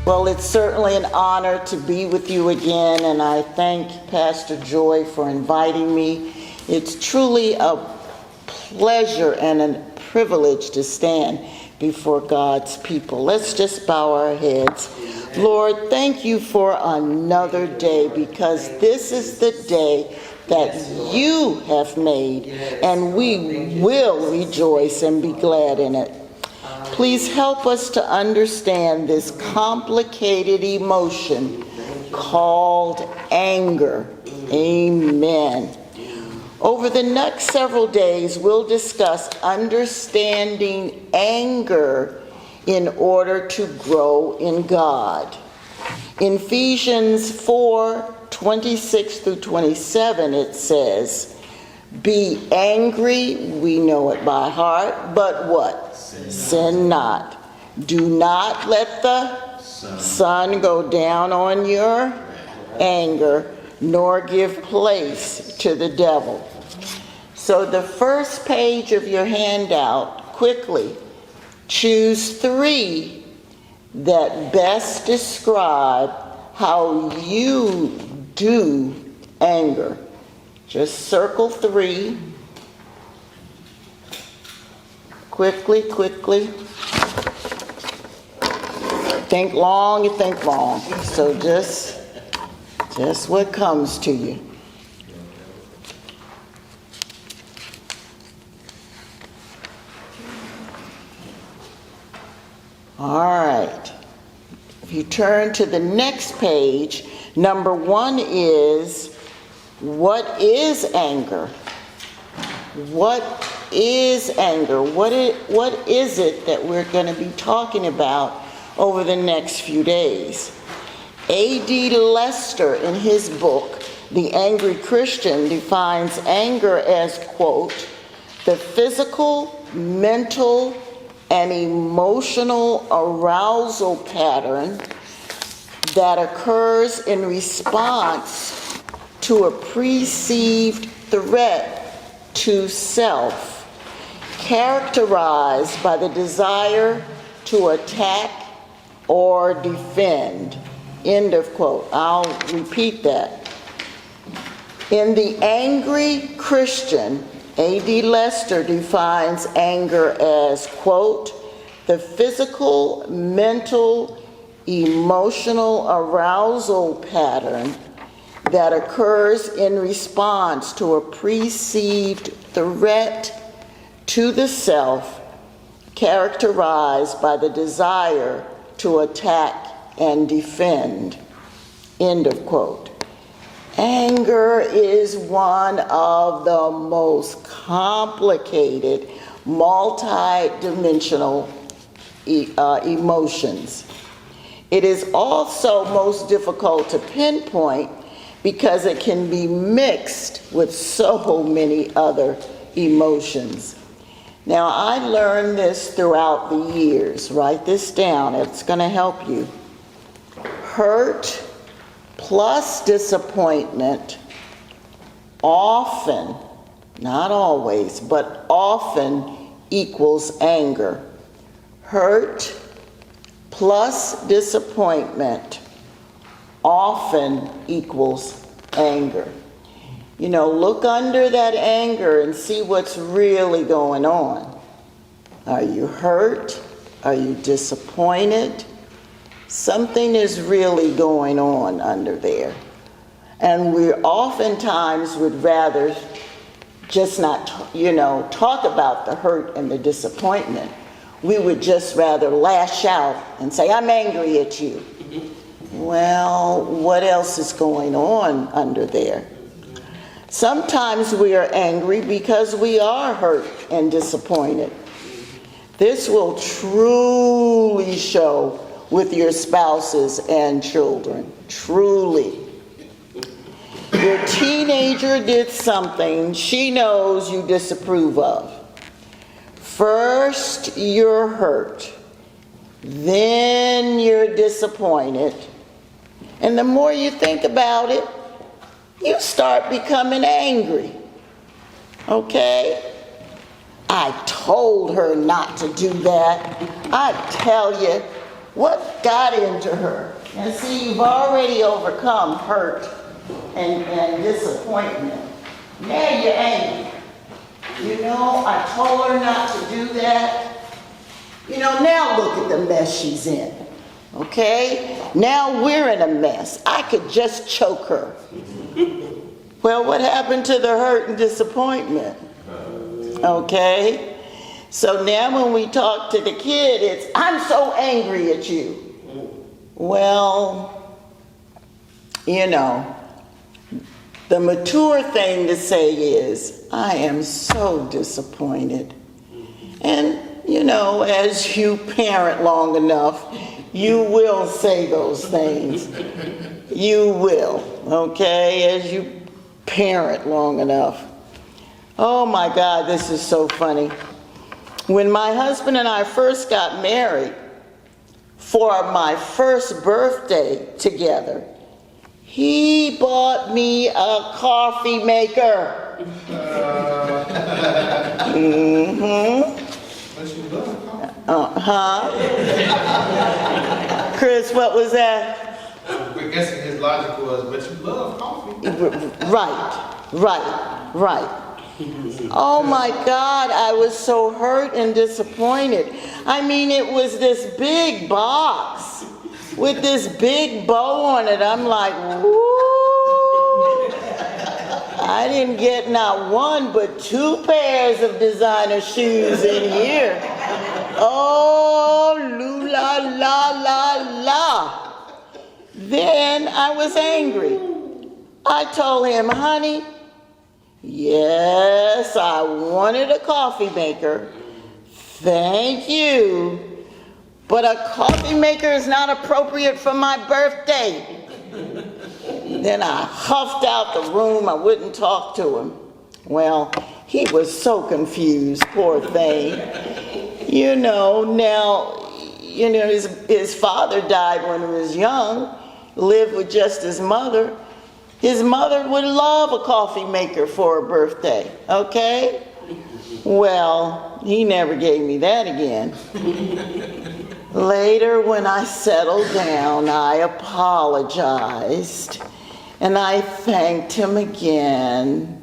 Well, it's certainly an honor to be with you again, and I thank Pastor Joy for inviting me. It's truly a pleasure and a privilege to stand before God's people. Let's just bow our heads. Lord, thank you for another day, because this is the day that you have made, and we will rejoice and be glad in it. Please help us to understand this complicated emotion called anger. Amen. Over the next several days, we'll discuss understanding anger in order to grow in God. In Ephesians 4:26 through 27, it says, "Be angry," we know it by heart, "but what? Sin not. Do not let the sun go down on your anger, nor give place to the devil." So the first page of your handout, quickly, choose 3 that best describe how you do anger. Just circle 3. Quickly. Think long, you think long. So just what comes to you. All right. If you turn to the next page, number 1 is, what is anger? What is anger? What is it that we're going to be talking about over the next few days? A.D. Lester, in his book, The Angry Christian, defines anger as, quote, "the physical, mental, and emotional arousal pattern that occurs in response to a perceived threat to self, characterized by the desire to attack or defend." End of quote. I'll repeat that. In The Angry Christian, A.D. Lester defines anger as, quote, "the physical, mental, emotional arousal pattern that occurs in response to a perceived threat to the self, characterized by the desire to attack and defend." End of quote. Anger is one of the most complicated, multi-dimensional emotions. It is also most difficult to pinpoint because it can be mixed with so many other emotions. Now, I learned this throughout the years. Write this down. It's going to help you. Hurt plus disappointment often, not always, but often equals anger. Hurt plus disappointment often equals anger. You know, look under that anger and see what's really going on. Are you hurt? Are you disappointed? Something is really going on under there. And we oftentimes would rather just not, talk about the hurt and the disappointment. We would just rather lash out and say, "I'm angry at you." Well, what else is going on under there? Sometimes we are angry because we are hurt and disappointed. This will truly show with your spouses and children. Truly. Your teenager did something she knows you disapprove of. First, you're hurt. Then you're disappointed. And the more you think about it, you start becoming angry. Okay? I told her not to do that. I tell you, what got into her? And see, you've already overcome hurt and disappointment. Now you're angry. You know, I told her not to do that. You know, now look at the mess she's in. Okay? Now we're in a mess. I could just choke her. Well, what happened to the hurt and disappointment? Okay? So now when we talk to the kid, it's, I'm so angry at you. Well, you know, the mature thing to say is, I am so disappointed. And, you know, as you parent long enough, you will say those things. You will, okay, as you parent long enough. Oh my God, this is so funny. When my husband and I first got married, for my first birthday together, he bought me a coffee maker. Chris, what was that? We're guessing his logic was, but you love coffee. Right. Oh my God, I was so hurt and disappointed. I mean, it was this big box with this big bow on it. I'm like, woo! I didn't get not one, but 2 pairs of designer shoes in here. Oh, la la la la. Then I was angry. I told him, honey, yes, I wanted a coffee maker. Thank you. But a coffee maker is not appropriate for my birthday. Then I huffed out the room. I wouldn't talk to him. Well, he was so confused, poor thing. You know, now, you know, his father died when he was young, lived with just his mother. His mother would love a coffee maker for a birthday, okay? Well, he never gave me that again. Later, when I settled down, I apologized, and I thanked him again.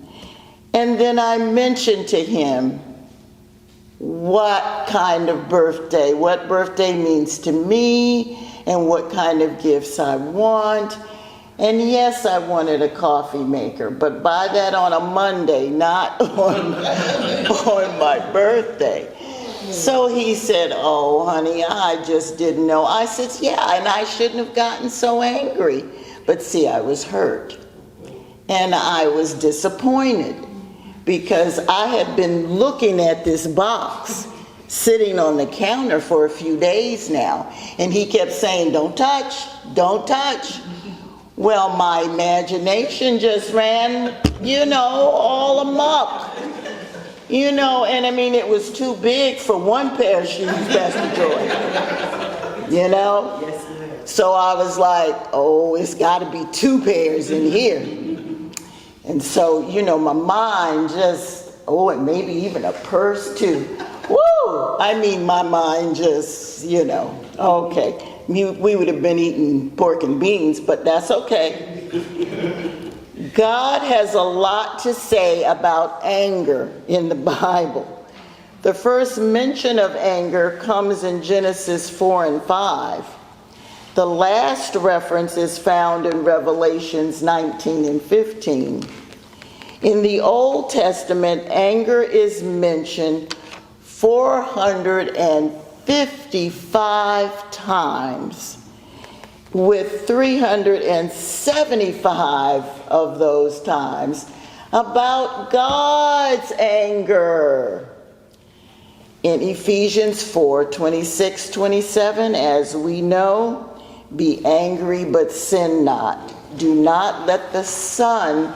And then I mentioned to him what kind of birthday, what birthday means to me, and what kind of gifts I want. And yes, I wanted a coffee maker, but buy that on a Monday, not on my birthday. So he said, oh, honey, I just didn't know. I said, yeah, and I shouldn't have gotten so angry. But see, I was hurt. And I was disappointed because I had been looking at this box sitting on the counter for a few days now. And he kept saying, don't touch, don't touch. Well, my imagination just ran, you know, all amok. You know, and I mean, it was too big for one pair of shoes, Pastor Joy. You know? Yes, ma'am. So I was like, oh, it's got to be 2 pairs in here. And so, you know, my mind just, oh, and maybe even a purse too. Woo! I mean, my mind just, you know, okay. We would have been eating pork and beans, but that's okay. God has a lot to say about anger in the Bible. The first mention of anger comes in Genesis 4 and 5. The last reference is found in Revelations 19 and 15. In the Old Testament, anger is mentioned 455 times, with 375 of those times about God's anger. In Ephesians 4:26-27, as we know, be angry but sin not. Do not let the sun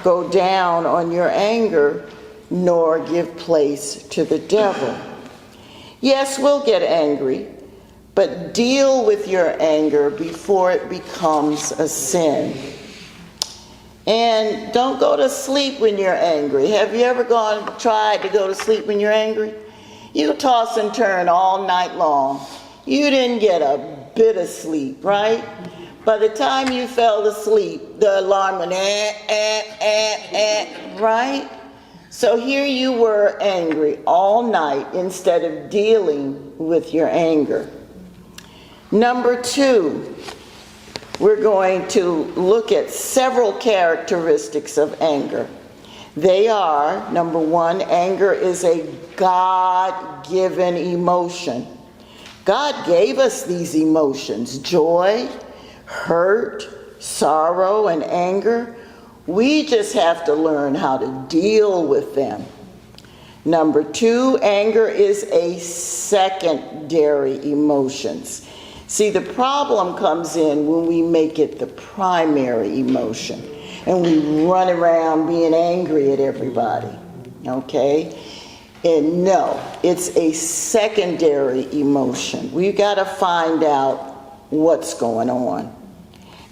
go down on your anger, nor give place to the devil. Yes, we'll get angry, but deal with your anger before it becomes a sin. And don't go to sleep when you're angry. Have you ever tried to go to sleep when you're angry? You toss and turn all night long. You didn't get a bit of sleep, right? By the time you fell asleep, the alarm went, right? So here you were angry all night instead of dealing with your anger. Number 2, we're going to look at several characteristics of anger. They are, number 1, anger is a God-given emotion. God gave us these emotions, joy, hurt, sorrow, and anger. We just have to learn how to deal with them. Number 2, anger is a secondary emotions. See, the problem comes in when we make it the primary emotion and we run around being angry at everybody, okay? And no, it's a secondary emotion. We've got to find out what's going on.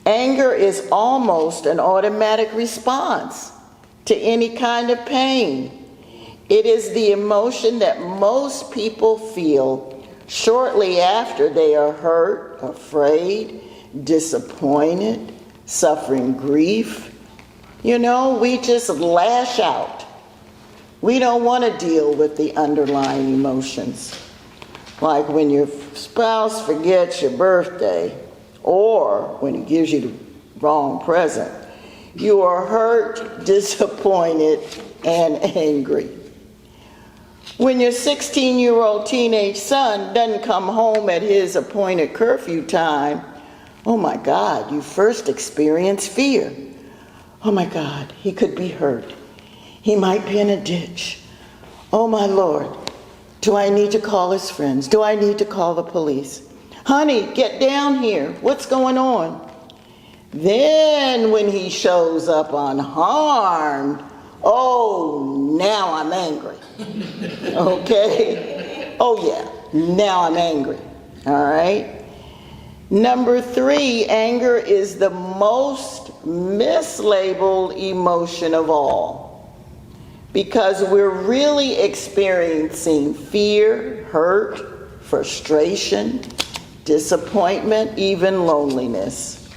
Anger is almost an automatic response to any kind of pain. It is the emotion that most people feel shortly after they are hurt, afraid, disappointed, suffering grief. You know, we just lash out. We don't want to deal with the underlying emotions. Like when your spouse forgets your birthday, or when he gives you the wrong present. You are hurt, disappointed, and angry. When your 16-year-old teenage son doesn't come home at his appointed curfew time, oh my God, you first experience fear. Oh my God, he could be hurt. He might be in a ditch. Oh my Lord, do I need to call his friends? Do I need to call the police? Honey, get down here. What's going on? Then when he shows up unharmed, oh, now I'm angry. Okay? Oh yeah, now I'm angry. All right? Number 3, anger is the most mislabeled emotion of all, because we're really experiencing fear, hurt, frustration, disappointment, even loneliness,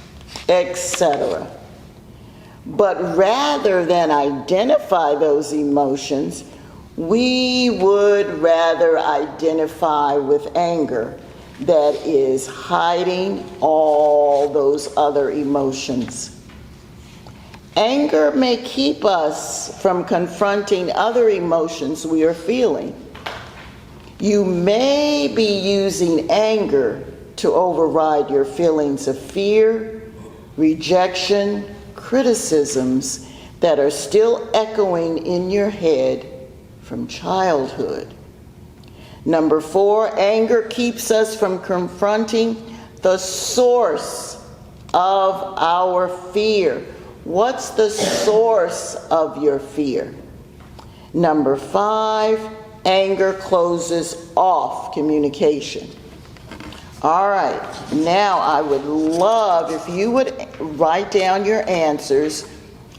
etc. But rather than identify those emotions, we would rather identify with anger that is hiding all those other emotions. Anger may keep us from confronting other emotions we are feeling. You may be using anger to override your feelings of fear, rejection, criticisms that are still echoing in your head from childhood. Number 4, anger keeps us from confronting the source of our fear. What's the source of your fear? Number 5, anger closes off communication. All right, now I would love if you would write down your answers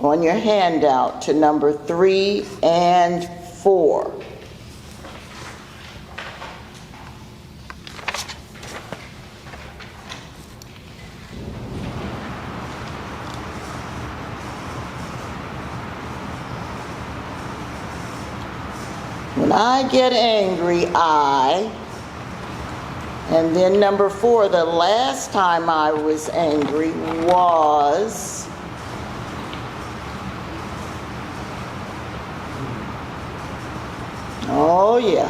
on your handout to number 3 and 4. When I get angry, and then number 4, the last time I was angry was, oh yeah,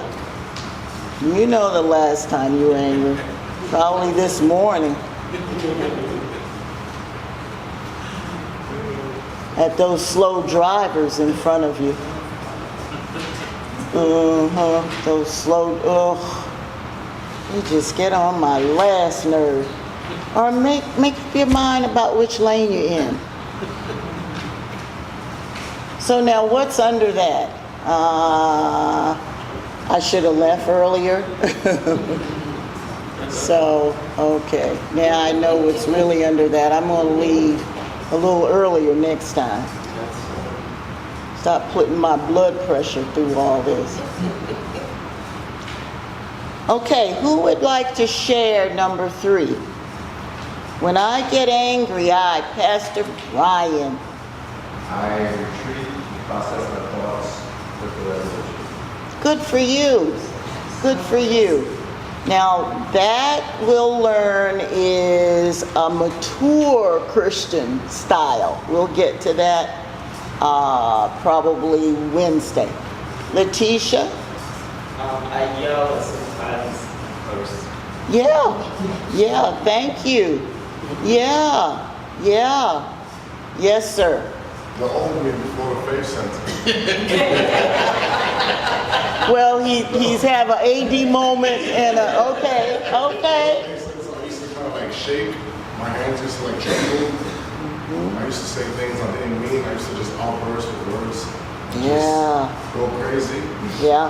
you know the last time you were angry, probably this morning, at those slow drivers in front of you. Those slow, you just get on my last nerve. Or make up your mind about which lane you're in. So now what's under that? I should have left earlier. So, okay. Now I know what's really under that. I'm going to leave a little earlier next time. Stop putting my blood pressure through all this. Okay, who would like to share number 3? When I get angry, Pastor Brian. I retreat and process my thoughts with the resolution. Good for you. Good for you. Now, that we'll learn is a mature Christian style. We'll get to that probably Wednesday. Letitia? I yell and sometimes curse. Yeah, thank you. Yeah. Yes, sir. The old me before the faith center. Well, he's have an AD moment and okay. I used to kind of like shake. My hands used to like tremble. I used to say things I didn't mean. I used to just outburst with words. Yeah. Just go crazy. Yeah.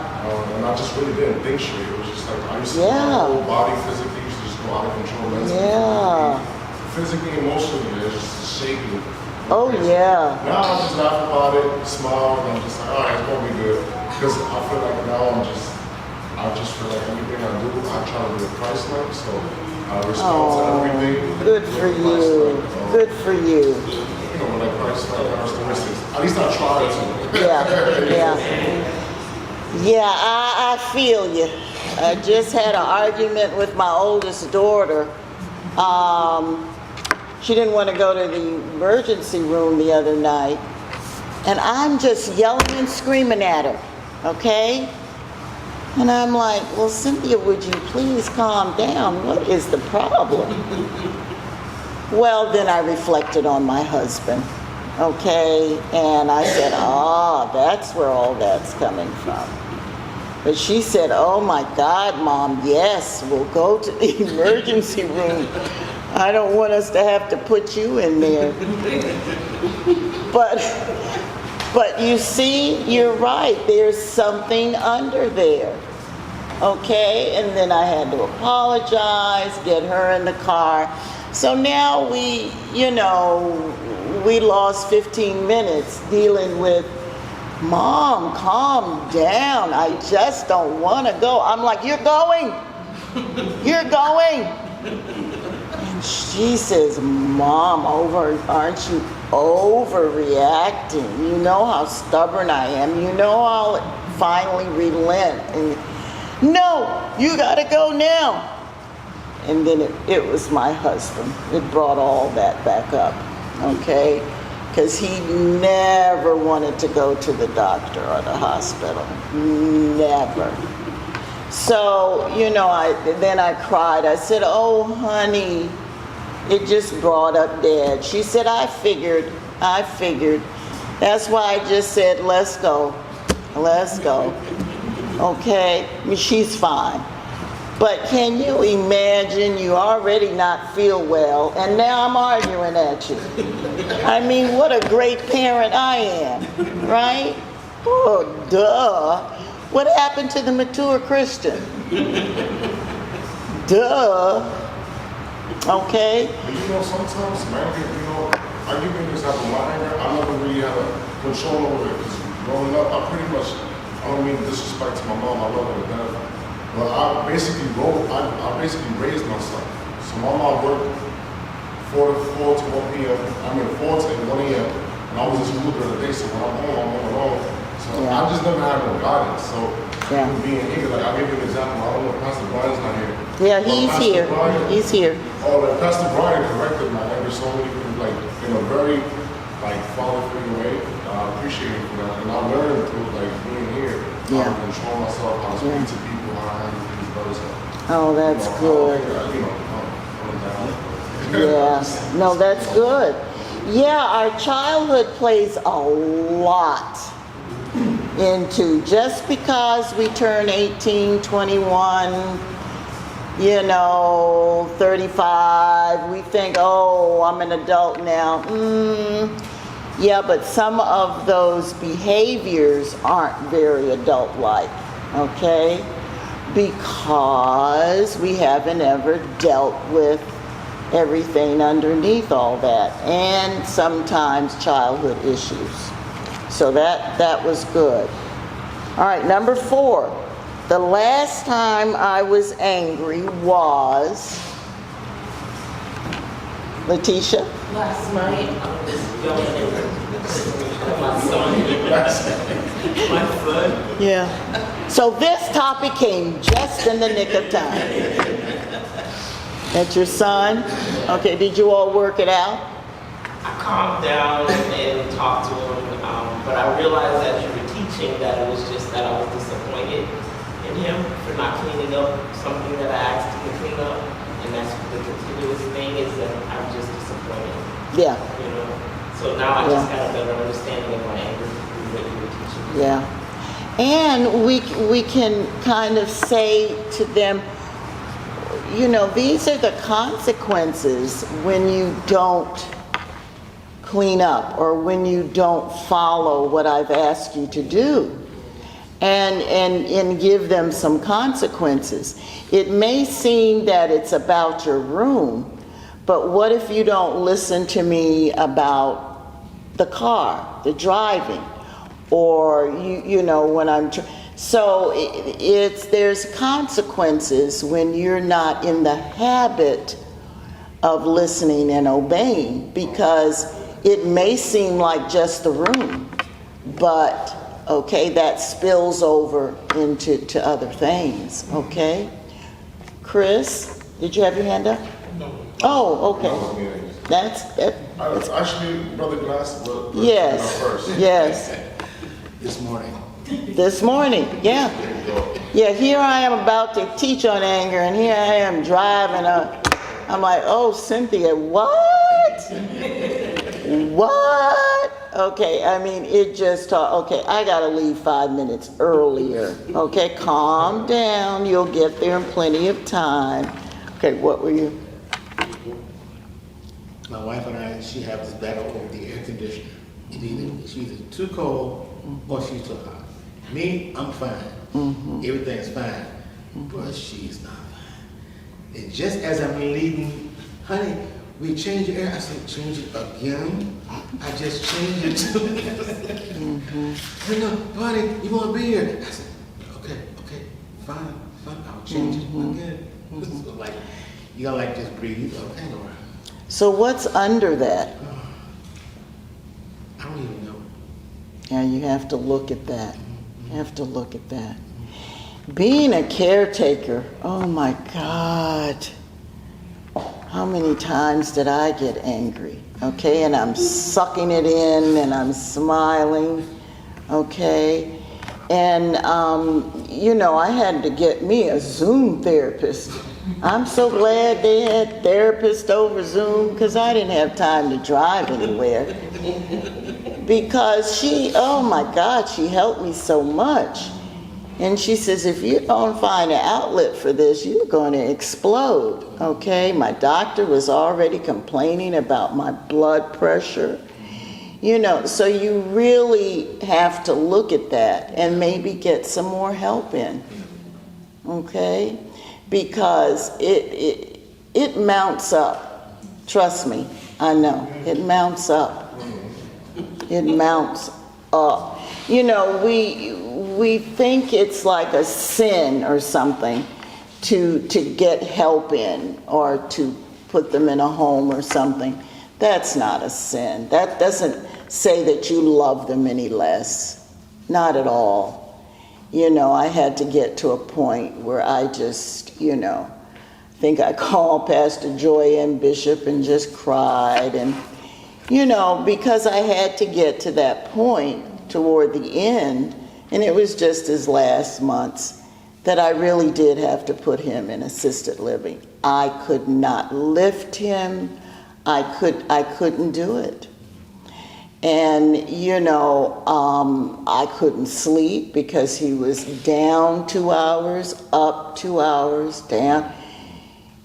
And I just really didn't think straight. It was just like I used to, Yeah. my whole body physically used to just go out of control. Mentally, Yeah. physically, emotionally, it's just shaking. Oh, yeah. Now I just laugh about it, smile, and I'm just like, all right, it's gonna be good. Because I feel like now I just feel like everything I do, I try to be Christ-like, so I respond to everything. Good for you. Good for you. You know, like Christ-like characteristics. At least I try to. Yeah, I feel you. I just had an argument with my oldest daughter. She didn't want to go to the emergency room the other night. And I'm just yelling and screaming at her, okay? And I'm like, well, Cynthia, would you please calm down? What is the problem? Well, then I reflected on my husband, okay? And I said, that's where all that's coming from. But she said, oh my God, Mom, yes, we'll go to the emergency room. I don't want us to have to put you in there. But you see, you're right. There's something under there. Okay? And then I had to apologize, get her in the car. So now we lost 15 minutes dealing with, Mom, calm down. I just don't want to go. I'm like, you're going. You're going. She says, Mom, aren't you overreacting? You know how stubborn I am. You know I'll finally relent. And, no, you gotta go now. And then it was my husband. It brought all that back up, okay? Because he never wanted to go to the doctor or the hospital. Never. So, then I cried. I said, oh, honey, it just brought up Dad. She said, I figured. That's why I just said, let's go. Okay? I mean, she's fine. But can you imagine you already not feel well, and now I'm arguing at you? I mean, what a great parent I am, right? Oh, duh. What happened to the mature Christian? Duh. Okay? But sometimes, man, I give you an example. My anger, I never really had a control over it. Because growing up, I don't mean disrespect to my mom, I love her to death. But I basically raised myself. So my mom worked 4 to 1 p.m. 4 to 1 a.m. And I was in school during the day, so when I'm home, I'm on my own. So I just never had no guidance. So being here, like I'll give you an example. I don't know if Pastor Brian's not here. Yeah, he's here. He's here. Oh, like Pastor Brian corrected my anger so many people, like in a very father figure way. I appreciate it for that. And I learned through being here how to control myself, how to speak to people, how to handle things better. So, oh, that's good. Yeah, no, that's good. Yeah, our childhood plays a lot into, just because we turn 18, 21, 35, we think, oh, I'm an adult now. Yeah, but some of those behaviors aren't very adult-like, okay? Because we haven't ever dealt with everything underneath all that, and sometimes childhood issues. So that was good. All right, number 4. The last time I was angry was, Letitia? Last night, I was yelling at my son. My son. Yeah. So this topic came just in the nick of time. That's your son? Okay, did you all work it out? I calmed down and talked to him, but I realized as you were teaching that it was just that I was disappointed in him for not cleaning up something that I asked him to clean up, and that's the continuous thing is that I'm just disappointed. Yeah. You know, so now I just got a better understanding of my anger through what you were teaching. Yeah. And we can kind of say to them, you know, these are the consequences when you don't clean up or when you don't follow what I've asked you to do, and give them some consequences. It may seem that it's about your room, but what if you don't listen to me about the car, the driving, or you know when I'm so there's consequences when you're not in the habit of listening and obeying, because it may seem like just the room, but okay, that spills over into other things. Okay, Chris, did you have your hand up? No. Oh, okay. That's it. Actually, Brother Glass, but Yes. first. Yes. This morning. This morning, yeah. There you go. Yeah, here I am about to teach on anger, and here I am driving up. I'm like, oh, Cynthia, what? What? Okay, I mean, it just, okay, I gotta leave 5 minutes earlier. Okay, calm down, you'll get there in plenty of time. Okay, what were you? My wife and I, she have this battle over the air conditioner. She's either too cold or she's too hot. Me, I'm fine. Everything's fine. But she's not fine. And just as I'm leaving, honey, we changed the air. I said, change it again? I just changed it to no, honey, you want to be here? I said, okay, fine, I'll change it again. So like, you gotta like just breathe. Okay, Laura. So what's under that? I don't even know. Yeah, you have to look at that. You have to look at that. Being a caretaker, oh my God. How many times did I get angry? Okay, and I'm sucking it in and I'm smiling. Okay, and you know, I had to get me a Zoom therapist. I'm so glad they had therapists over Zoom, because I didn't have time to drive anywhere. Because she, oh my God, she helped me so much. And she says, if you don't find an outlet for this, you're going to explode. Okay, my doctor was already complaining about my blood pressure. You know, so you really have to look at that and maybe get some more help in. Okay? Because it mounts up. Trust me, I know. It mounts up. It mounts up. You know, we think it's like a sin or something to get help in or to put them in a home or something. That's not a sin. That doesn't say that you love them any less. Not at all. You know, I had to get to a point where I just, you know, I think I called Pastor Joy and Bishop and just cried. And, you know, because I had to get to that point toward the end, and it was just his last months, that I really did have to put him in assisted living. I could not lift him. I couldn't do it. And, you know, I couldn't sleep because he was down 2 hours, up 2 hours, down.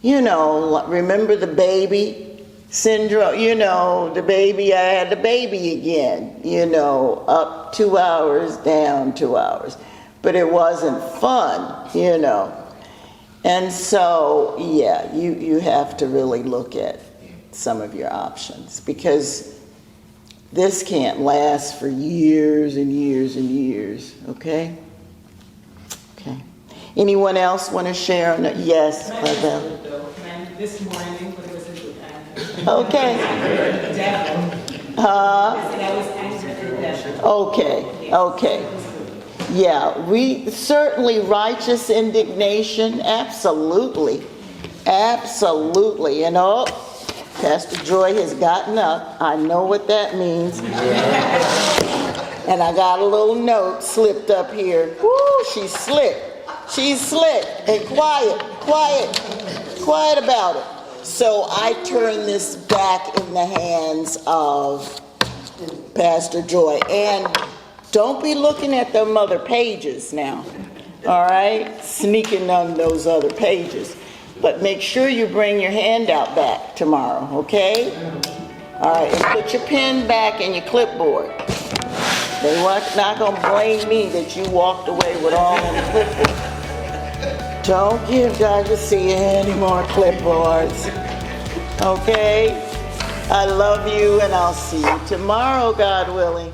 You know, remember the baby syndrome? You know, the baby, I had the baby again, you know, up 2 hours, down 2 hours. But it wasn't fun, you know. And so, yeah, you have to really look at some of your options, because this can't last for years and years and years, okay? Okay. Anyone else want to share? Yes, Barbara. This morning, but it was a good time. Okay. I said I was angry at the devil. Okay. Yeah, we certainly righteous indignation, absolutely. And Pastor Joy has gotten up. I know what that means. And I got a little note slipped up here. Woo, she's slick. And quiet about it. So I turn this back in the hands of Pastor Joy. And don't be looking at them other pages now. All right? Sneaking on those other pages. But make sure you bring your handout back tomorrow, okay? All right, and put your pen back in your clipboard. They not gonna blame me that you walked away with all them clipboards. Don't give Dr. C any more clipboards, okay? I love you, and I'll see you tomorrow, God willing.